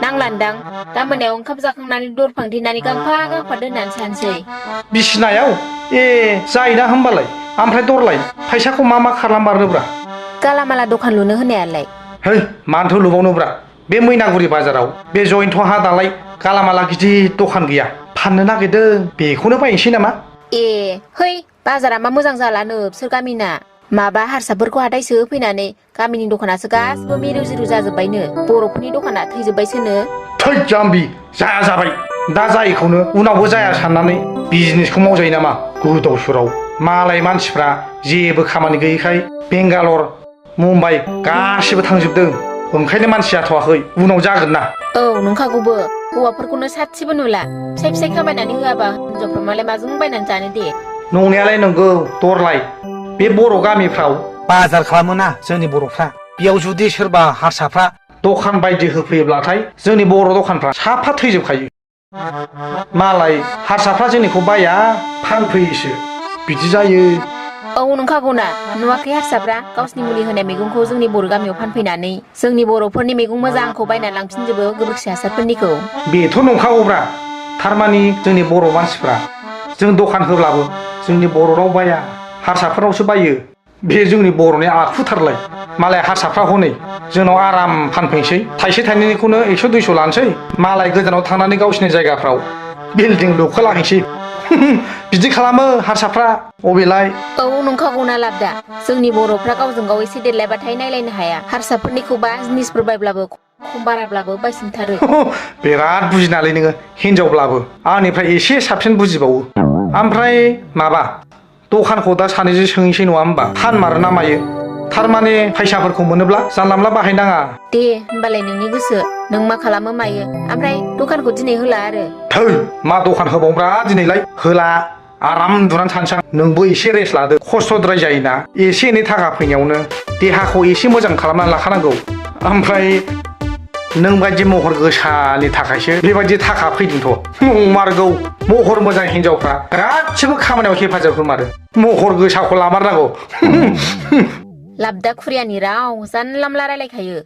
नांलान्दां दा मोनायाव ओंखाम जाखांनानै दरफां दिनानै गांफा गांफा दोननानै सानसै बिसिनायाव ए जायोना होमबालाय ओमफ्राय दरलाय फैसाखौ मा खालामबारनोब्रा गालामाला दखान लुनो होनायालाय है मानोथो लुबावनोब्रा बे मैनागुरि बाजाराव बे जयन्त हा दालाय गालामाला गिदिर दखान गैया फाननो नागिरदों बेखौनो बायनोसै नामा ए है बाजारा मा मोजां जालानो बिसोर गामिना माबा हारसाफोरखौ हाथायसो फैनानै गामिनि दखानासो गासिबो मिरु जिरु जाजोब्बायनो बर'फोरनि दखाना थैजोब्बायसोनो थै जाम्बि जाया जाबाय दा जायैखौनो उनावबो जाया साननानै बिजनेसखौ मावजायो नामा गोदाव सोराव मालाय मानसिफ्रा जेबो खामानि गैयैखाय बेंगालर मुम्बाइ गासिबो थांजोबदों ओंखायनो मानसि जाथ'वाखै उनाव जागोन ना औ नंखागौबो हौवाफोरखौनो सासेबो नुला फिसाय फिसाय खामायनानै होआबा हिनजावफ्रा मालाय माजों बायनानै जानो दे नंनायालाय नंगौ दरलाय बे बर' गामिफ्राव बाजार खालामोना जोंनि बर'फ्रा बेयाव जुदि सोरबा हारसाफ्रा दखान बायदि होफैयोब्लाथाय जोंनि बर' दखानफ्रा साफा थैजोबखायो मालाय हारसाफ्रा जोंनिखौ बाया फानफैयोसो बिदि जायो औ नंखागौना नुवाखै हारसाफ्रा गावसिनि मुलि होनाय मैगंखौ जोंनि बर' गामियाव फानफैनानै जोंनि बर'फोरनि मैगं मोजांखौ बायना लांफिनजोबो गोबोरखि हासारफोरनिखौ बेथ' नंखागौब्रा थारमानि जोंनि बर' मानसिफ्रा जों दखान होब्लाबो जोंनि बर' राव बाया हारसाफोरनावसो बायो बे जोंनि बर'नि आखुथारलाय मालाय हारसाफ्रा हनै जोंनाव आराम फानफैनोसै थाइसे थाइनैनिखौनो 100-200 लानोसै मालाय गोजानाव थांनानै गावसिनि जायगाफ्राव बिल्डिं लुखोलाहैसै बिदि खालामो हारसाफ्रा अबेलाय औ नंखागौना लाबदा जोंनि बर'फ्रा गावजों गाव एसे देरलायबाथाय नायलायनो हाया हारसाफोरनिखौबा जिनिसफोर बायब्लाबो खम बाराब्लाबो बायसिनथारो बिराद बुजिनालै नोङो हिनजावब्लाबो आंनिफ्राय एसे साबसिन बुजिबावो ओमफ्राय माबा दखानखौ दा सानैजों सोंहैसै नङा होमबा फानमारो ना मायो थारमाने फैसाफोरखौ मोनोब्ला जानला मोनला बाहायनाङा दे होनबालाय नोंनि गोसो नों मा खालामो मायो ओमफ्राय दखानखौ दिनै होला आरो थै मा दखान होबावब्रा दिनैलाय होला आराम उन्दुनानै थानोसै नोंबो एसे रेस्ट लादो खस्थ'द्राय जायोना एसे एनै थाखा फैनायावनो देहाखौ एसे मोजां खालामनानै लाखानांगौ ओमफ्राय नों बायदि महर गोसानि थाखायसो बेबायदि थाखा फैदोंथ' नंमारगौ महर मोजां हिनजावफ्रा गासिबो खामानियाव हेफाजाब होमारो महर गोसाखौ लामारनांगौ लाबदा खुरियानि राव जानला मोनला रायलायखायो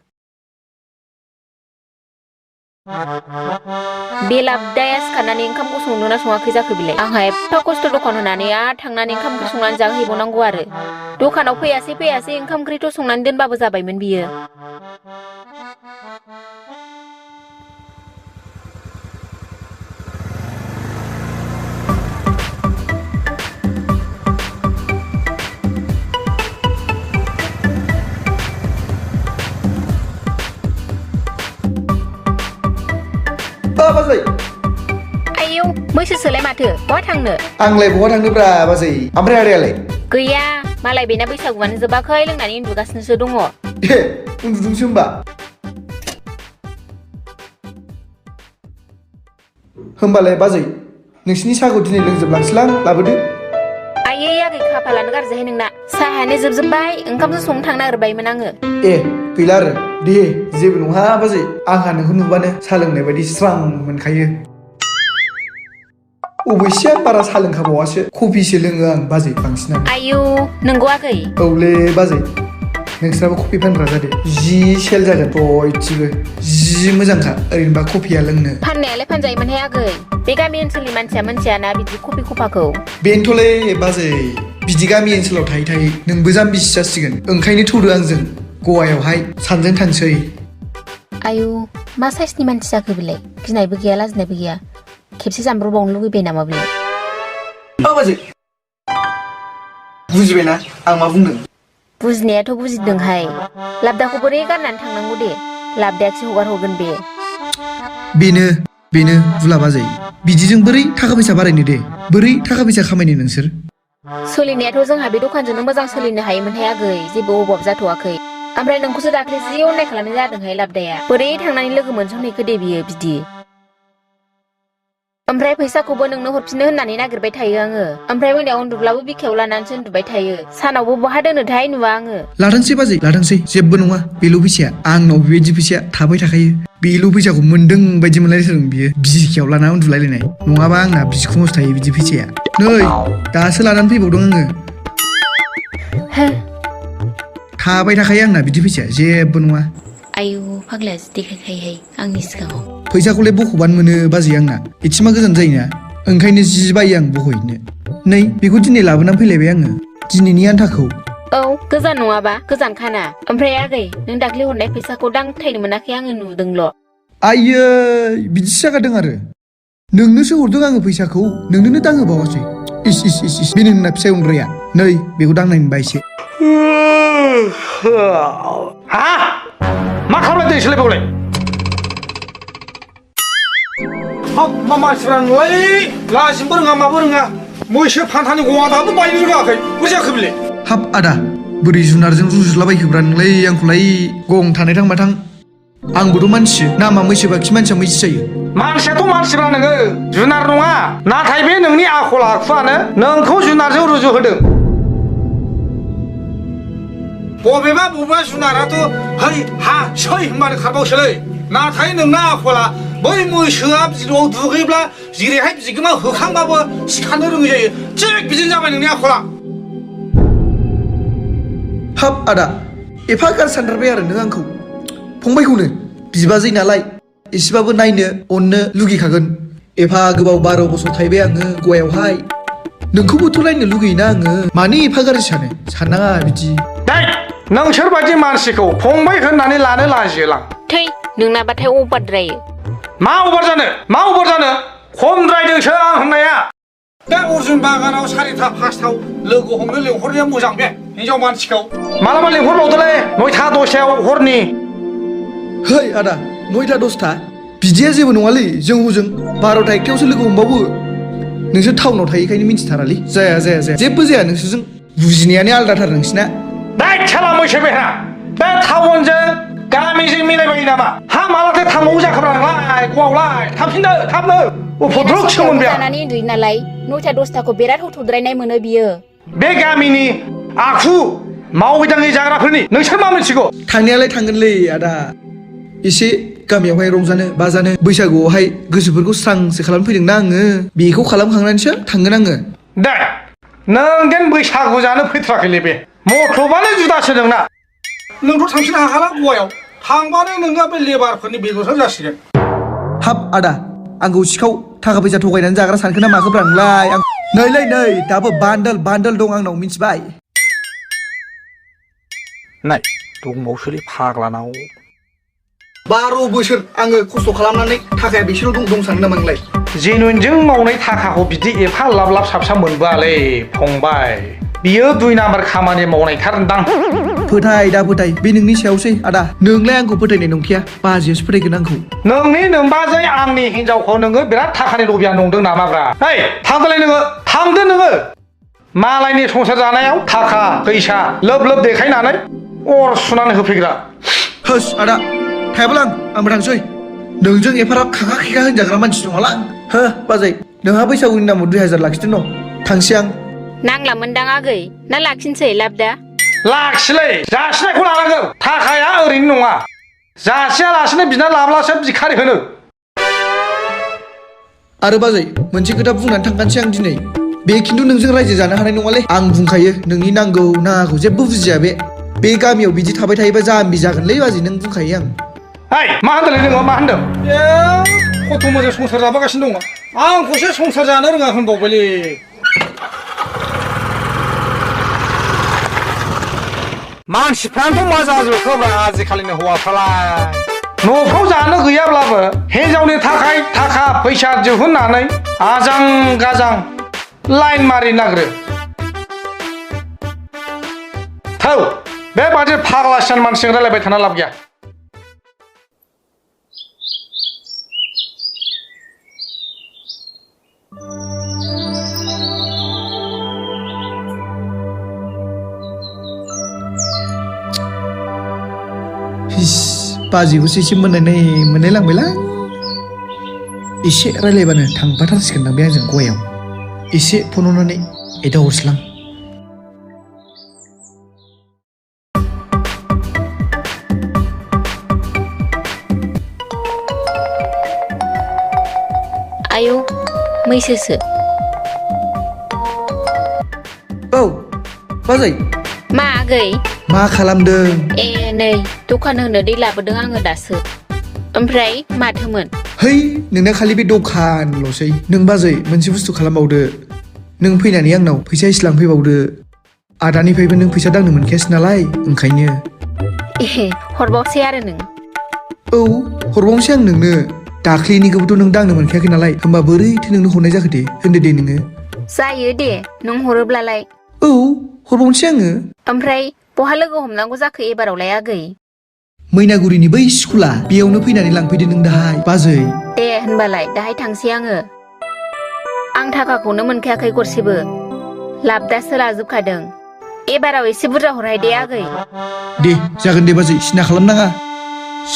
बे लाबदाया सिखारनानै ओंखामखौ संदोंना सङाखै जाखो बिलाय आंहा एफा खस्थ' दखान होनानै थांनानै ओंखाम ओंख्रि संनानै जाहैबावनांगौ आरो दखानाव फैयासै ओंखाम ओंख्रिथ' संनानै दोनबाबो जाबायमोन बियो बाजै आयौ मैसोसोलाय माथो बहा थांनो आंलाय बहा थांनोब्रा बाजै ओमफ्राय आदायालाय गैया मालाय बेना बैसागुआनो जोबाखै लोंनानै उन्दुगासिनोसो दङ ए उन्दुदोंसो होमबालाय बाजै नोंसिनि साहाखौ दिनै लोंजोबलांसैलां लाबोदो आयै आगै खाफालानो गारजाहै नोंना साहायानो जोबजोब्बाय ओंखामसो संनो थांनो नागिरबायमोन आङो ए गैला आरो दे जेबो नङा बाजै आंहा नोंखौ नुबानो साहा लोंनाय बायदि स्रां मोनखायो अबयसे बारा साहा लोंखाबावासो कफिसो लोङो आं बाजै बांसिनानो आयु नंगौ आगै औले बाजै नोंस्राबो कफि फानग्रा जादो जि सेल जागोन बयथिबो जि मोजांखा ओरैनोबा कफिया लोंनो फाननायालाय फानजायोमोनहाय आगै बे गामि ओनसोलनि मानसिया मोनथियाना बिदि कफि खफाखौ बेनोथ'लै बाजै बिदि गामि ओनसोलाव थायै थायै नोंबो जाम्बिसो जासिगोन ओंखायनो थौदो आंजों गवायावहाय सानजों थांसै आयु मा साइसनि मानसि जाखो बिलाय गिनायबो गैया लाजिनायबो गैया खेबसे जामब्रबावनो लुगैबाय नामा बिलाय बाजै बुजिबायना आं मा बुंदों बुजिनायाथ' बुजिदोंहाय लाबदाखौ बोरै गारनानै थांनांगौ दे लाबदायासो हगार हरगोन बे बेनो बुला बाजै बिदिजों बोरै थाखा फैसा बारायनो दे बोरै थाखा फैसा खामायनो नोंसोर सोलिनायाथ' जोंहा बे दखानजोंनो मोजां सोलिनो हायोमोनहाय आगै जेबो अभाब जाथ'वाखै ओमफ्राय नोंखौसो दाख्लै जि अननाय खालामनाय जादोंहाय लाबदाया बोरै थांनानै लोगो मोनसनहैखो दे बियो बिदि ओमफ्राय फैसाखौबो नोंनो हरफिननो होननानै नागिरबाय थायो आङो ओमफ्राय मोनायाव उन्दुब्लाबो बिखायाव लानानैसो उन्दुबाय थायो सानावबो बहा दोनोथाय नुवा आङो लाथोंसै बाजै लाथोंसै जेबो नङा बेल' फैसाया आंनाव बेबायदि फैसाया थाबाय थाखायो बेल' फैसाखौ मोन्दों बायदि मोनलायथारदों बियो बिखायाव लाना उन्दुलायलायनाय नङाबा आंना बिखुङावसो थायो बिदि फैसाया नै दासो लानानै फैबावदों आङो थाबाय थाखायो आंना बिदि फैसाया जेबो नङा आयु फाग्लायासो देखायखायोहाय आंनि सिगाङाव फैसाखौलाय बख'बानो मोनो बाजै आंना एसेमा गोजान जायोना ओंखायनो जि बायो आं बख'हैनो नै बेखौ दिनै लाबोनानै फैलायबाय आङो दिनैनि आन्थाखौ औ गोजान नङाबा गोजानखाना ओमफ्राय आगै नों दाख्लै हरनाय फैसाखौ दांथायनो मोनाखै आङो नुदोंल' आयै बिदिसो जाखादों आरो नोंनोसो हरदों आङो फैसाखौ नोंनोनो दाङोबावासै इस इस इस इस बे नोंना फिसाय अनग्राया नै बेखौ दांनाय मोनबा एसे हा मा खालामदों नोंसोरलाय बेवलाय मा मानसिफ्रा नोंलाय लाजिनोबो रोङा माबो रोङा मैसो फान्थानि गङा दाबो बायनो रोङाखै बुजियाखै बिलाय हाब आदा बोरै जुनारजों रुजुलाबायखोब्रा नोंलाय आंखौलाय गं थानाय थांबा थां आंबोथ' मानसि नामा मैसोबा खि मानसिया मैसो जायो मानसियाथ' मानसिब्रा नोङो जुनार नङा नाथाय बे नोंनि आखल आखुआनो नोंखौ जुनारजों रुजु होदों बबेबा जुनाराथ' है हा सै होनबानो खारबावसोलै नाथाय नोंना आखला बै मैसोआ बिलोआव दुगैब्ला जेरैहाय बिगोमा होखांबाबो सिखारनो रोङै जायो थिग बिदिनो जाबाय नोंनि आखला हाब आदा एफा गाज्रि सानथारबाय आरो नों आंखौ फंबायखौनो बिबाजै नालाय एसेबाबो नायनो अननो लुगैखागोन एफा गोबाव 12 बोसोर थाहैबाय आङो गवायावहाय नोंखौबोथ' नायनो लुगैयोना आङो मानो एफा गाज्रि साननाङा बिदि नोंसोर बायदि मानसिखौ फंबाय होननानै लानो लाजियोलां थै नोंनाबाथाय अभारद्रायो मा अभार जानो खमद्रायदोंसो आं होननाया दा अर्जुन बागानाव 4टा 5टाव लोगो हमनो लेंहरनाया मोजां बे हिनजाव मानसिखौ मालाबा लेंहरबावदोलै 9टा 10टायाव हरनि है आदा 9टा 10टा बिदिया जेबो नङालै जों हजों 12टा 1टायावसो लोगो हमबावो नोंसोर टाउनाव थायैखायनो मिन्थिथारालै जाया जेबो जाया नोंसोरजों बुजिनायानो आलदाथार नोंसिना दा खेला मैसो बेहा बे टाउनजों गामिजों मिलायबायो नामा हा मालाथो थांबावो जाखोब्रा नोंलाय गवावलाय थाबनो उपद्रब सोमोन बेहा जानानै उन्दुयो नालाय 9टा 10टाखौ बिराद हथ'द्रायनाय मोनो बियो बे गामिनि आखु मावै दाङै जाग्राफोरनि नोंसोर मा मिथिगौ थांनायालाय थांगोनलै आदा एसे गामियावहाय रंजानो बाजानो बैसागुआवहाय गोसोफोरखौ स्रांसो खालामनो फैदोंना आङो बेखौ खालामखांनानैसो थांगोन आङो दे नों देन बैसागु जानो फैथ्राखैलै बे मथलबानो जुदासो नोंना नोंथ' थांफिननो हाखाला गवायाव थांबानो नोंहा बे लेबारफोरनि बेदरसो जासिगोन हाब आदा आंखौ सिखाव थाखा फैसा थगायनानै जाग्रा सानखो ना माखोब्रा नोंलाय आं नैलै नै दाबो बान्दोल दं आंनाव मिन्थिबाय नाय दंबावसोलै फाग्लानाव 12 बोसोर आङो खस्थ' खालामनानै थाखाया बिसोरल' दं सानो नामा नोंलाय जेनुइनजों मावनाय थाखाखौ बिदि एफा लाब साबसा मोनबोआलै फंबाय बियो 2 नाम्बार खामानि मावनायथारदां फोथाय दा फोथाय बे नोंनि सायावसै आदा नोंलाय आंखौ फोथायनाय नंखाया बाजैयासो फोथायगोन आंखौ नोंनि नोंबाजै आंनि हिनजावखौ नोङो बिराद थाखानि लबिया नंदों नामाब्रा ओइ थांदोलै नोङो थांदो नोङो मालायनि संसार जानायाव थाखा फैसा लोब देखायनानै अर सुनानै होफैग्रा होस आदा थायाब्ला आंबो थांसै नोंजों एफाराब खाखा खिखा होनजाग्रा मानसि नङालां हो बाजै नोंहा बैसागुनि नामाव 2000 लाखिदों न थांसै आं नांला मोनदां आगै ना लाखिनोसै लाबदा लाखिलै जासिनायखौ लानांगौ थाखाया ओरैनो नङा जासियालासिनो बिना लाब्लासो भिखारि होनो आरो बाजै मोनसे खोथा बुंनानै थांखानोसै आं दिनै बे खिन्थु नोंजों रायजो जानो हानाय नङालै आं बुंखायो नोंनि नांगौ नाङाखौ जेबो बुजिया बे गामियाव बिदि थाबाय थायोबा जाम्बि जागोनलै बाजै नों बुंखायो आं ओइ मा होनदोंलै नोङो मा होनदों खथ' मोजां संसार जाबोगासिनो दङ आंखौसो संसार जानो रोङा होनबावबायलै मानसिफ्रानोथ' मा जाजोबखोब्रा आजिखालिनि हौवाफ्रालाय न'फ्राव जानो गैयाब्लाबो हिनजावनि थाखाय थाखा फैसा दिहुननानै आजां गाजां लाइन मारि नागिरो थौ बेबादि फाग्लासिन मानसिजों रायलायबाय थाना लाब गैया बाजैखौसो एसे मोननाय लांबायलां एसे रायलायबानो थांफाथारसिगोन दां बे आंजों गवायाव एसे फन हरनानै एदावहरसैलां आयौ मैसोसो औ बाजै मा आगै मा खालामदों ए नै दखान होनो दै लाबोदों आङो दासो ओमफ्राय माथोमोन है नोंना खालि बे दखानल'सै नों बाजै मोनसे बुस्थु खालामबावदो नों फैनानै आंनाव फैसा एसे लांफैबावदो आदानिफ्रायबो नों फैसा दांनो मोनखायासै नालाय ओंखायनो ए हरबावसै आरो नों औ हरबावनोसै आं नोंनो दाख्लैनिखौबोथ' नों दांनो मोनखायाखै नालाय होमबा बोरैथो नोंनो हरनाय जाखो दे होनदो दे नोङो जायो दे नों हरोब्लालाय औ हरबावनोसै आङो ओमफ्राय बहा लोगो हमनांगौ जाखो एबारावलाय आगै मैनागुरिनि बै स्कुला बेयावनो फैनानै लांफैदो नों दाहाय बाजै दे होनबालाय दाहाय थांसै आङो आं थाखाखौनो मोनखायाखै गरसेबो लाबदासो लाजोबखादों एबाराव एसे बुरजा हरहाय दे आगै दे जागोन दे बाजै सिन्था खालामनाङा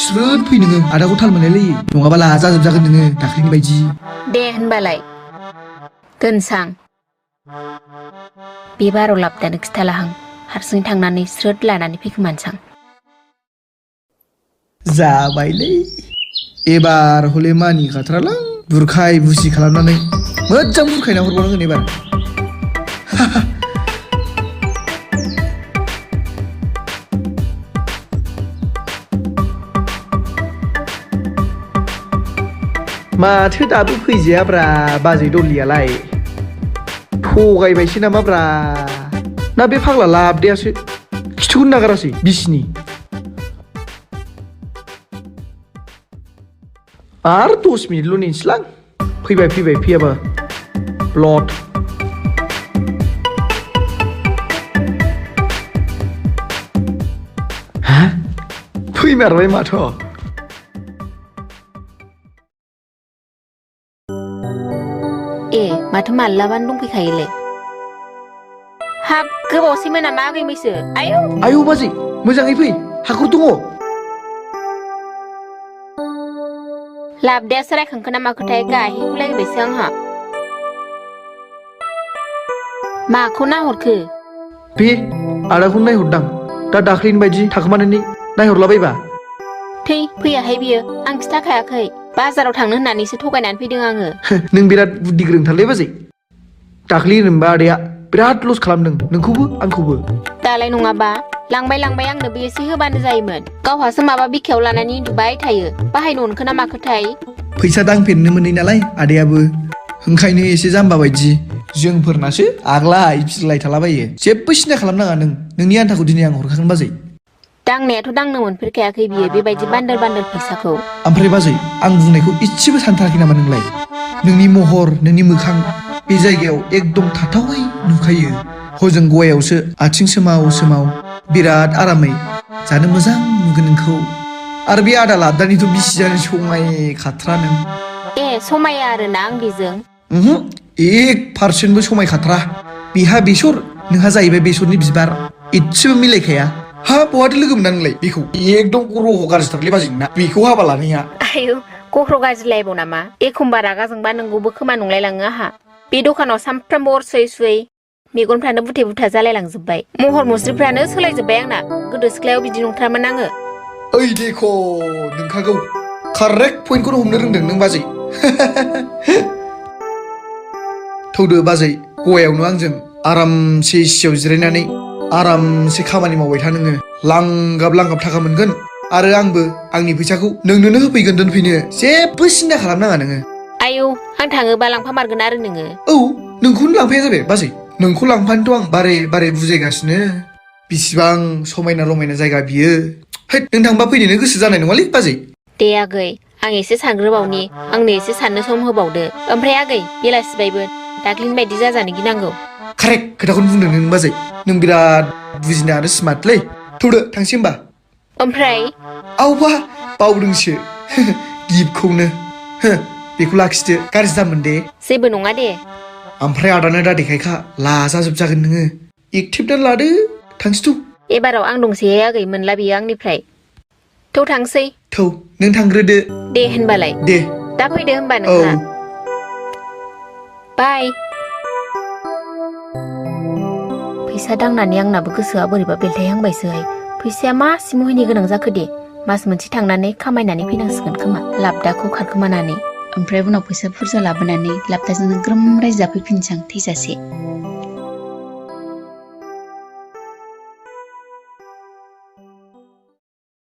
स्रोद फै नोङो आदाखौ थाल मोनलायलायो नङाबा लाजाजोबजागोन नोङो दाख्लैनि बायदि दे होनबालाय दोनसां बे बाराव लाबदानो खिथालाहां हारसिं थांनानै स्रोद लानानै फैखोमानोसां जाबायलै एबार हले मानिखाथ्रालां बुरखाय बुसि खालामनानै मोजां बुरखायना हरबावनांगोन एबार माथो दाबो फैजायाब्रा बाजै दलियालाय थगायबायसै नामाब्रा ना बे फाग्ला लाबदायासो खिथुखौनो नागारासै बिसिनि आरो 10 मिनिटल' नेनोसैलां फैबाय फैयाबा ब्लड हा फैमारबाय माथो ए माथो मालाबानो दंफैखायोलै हाब गोबावसैमोन नामा आगै मैसो आयौ बाजै मोजाङै फै हाखर दङ लाबदायासो रायखांखो ना माखोथाय गाहेवलायबायसो आंहा माखौ नाहरखो बे आदाखौनो नायहरदां दा दाख्लैनि बायदि थाखोमानानै नायहरलाबायबा थै फैयाहाय बियो आं खिथाखायाखै बाजाराव थांनो होननानैसो थगायनानै फैदों आङो नों बिराद बुद्धि गोरोंथारलै बाजै दाख्लि होनबा आदाया बिराद लस खालामदों नोंखौबो आंखौबो दालाय नङाबा लांबाय आंनोबो एसे होबानो जायोमोन गावहासो माबा बिखायाव लानानै उन्दुबाय थायो बाहायनो अनखो ना माखोथाय फैसा दांफेरनो मोनै नालाय आदायाबो ओंखायनो एसे जाम्बा बायदि जोंफोरनासो आग्लाय फिरलाय थालाबायो जेबो सिन्था खालामनाङा नोंनि आन्थाखौ दिनै आं हरखागोन बाजै दांनायाथ' दांनो मोनफेरखायाखै बियो बेबायदि बान्डोल फैसाखौ ओमफ्राय बाजै आं बुंनायखौ इसेबो सानथाराखै नामा नोंलाय नोंनि महर नोंनि मोखां बे जायगायाव एकदम थाथावै नुखायो हजों गवायावसो आथिं सोमाव बिराद आरामै जानो मोजां नुगोन नोंखौ आरो बे आदा लाबदानिथ' बिसि जानो समायखाथ्रा नों ए समाया आरोना आं बेजों 1% समायखाथ्रा बेहा बेसर नोंहा जाहैबाय बेसरनि बिबार इसेबो मिलायखाया हा बहाथो लोगो मोना नोंलाय बेखौ एकदम ग्रह गाज्रिथारलै बाजै नोंना बेखौ हाबा लानाया आयु गख्र' गाज्रिलायबाव नामा एखमबा रागा जोंबा नोंगौबो खोमा नंलायलाङो आहा बे दखानाव सामफ्रामबो अर सुयै मेगनफ्रानो बुथे बुथा जालायलांजोब्बाय महर मुस्रिफ्रानो सोलायजोब्बाय आंना गोदो सिख्लायाव बिदि नंथारमोन आङो ओइ देखो नोंखागौ कारेक्ट पइन्टखौनो हमनो रोंदों नों बाजै थौदो बाजै गवायावनो आंजों आरामसे एसियाव जिरायनानै आरामसे खामानि मावबाय था नोङो लांगाब थाखा मोनगोन आरो आंबो आंनि फैसाखौ नोंनोनो होफैगोन दोनफैनो जेबो सिन्था खालामनाङा नोङो आयौ आं थाङोबा लांफामारगोन आरो नोङो औ नोंखौनो लांफाया जाबाय बाजै नोंखौ लांफानोथ' आं बारे बुजायगासिनो बिसिबां समायना रमायना जायगा बियो हैद नों थांबा फैनोनो गोसो जानाय नङालै बाजै दे आगै आं एसे सानग्रोबावनि आंनो एसे साननो सम होबावदो ओमफ्राय आगै बेलासिबायबो दाख्लिनि बायदि जाजानो गिनांगौ कारेक्ट खोथाखौनो बुंदों नों बाजै नों बिराद बुजिनो आरो स्मार्टलै थौदो थांसै होमबा ओमफ्राय आवबा बावदोंसो गिफ्टखौनो बेखौ लाखिदो गाज्रि दामोन दे जेबो नङा दे ओमफ्राय आदानो दा देखायखा लाजाजोबजागोन नोङो एक्टिभ दान लादो थांसै एबाराव आं दंसैहाय आगै मोनला बियो आंनिफ्राय थौ थांसै थौ नों थांग्रोदो दे होनबालाय दे दा फैदो होनबा औ नोंहा बाय फैसा दांनानै आंनाबो गोसोआ बोरैबा बेलथायहांबायसोहाय फैसाया मासिम मोहैनो गोनां जाखो दे मास मोनसे थांनानै खामायनानै फैनांसिगोन खोमा लाबदाखौ खारखोमानानै ओमफ्राय उनाव फैसा बुरजा लाबोनानै लाबदाजोंनो ग्रोम रायजो जाफैफिनसां थैजासे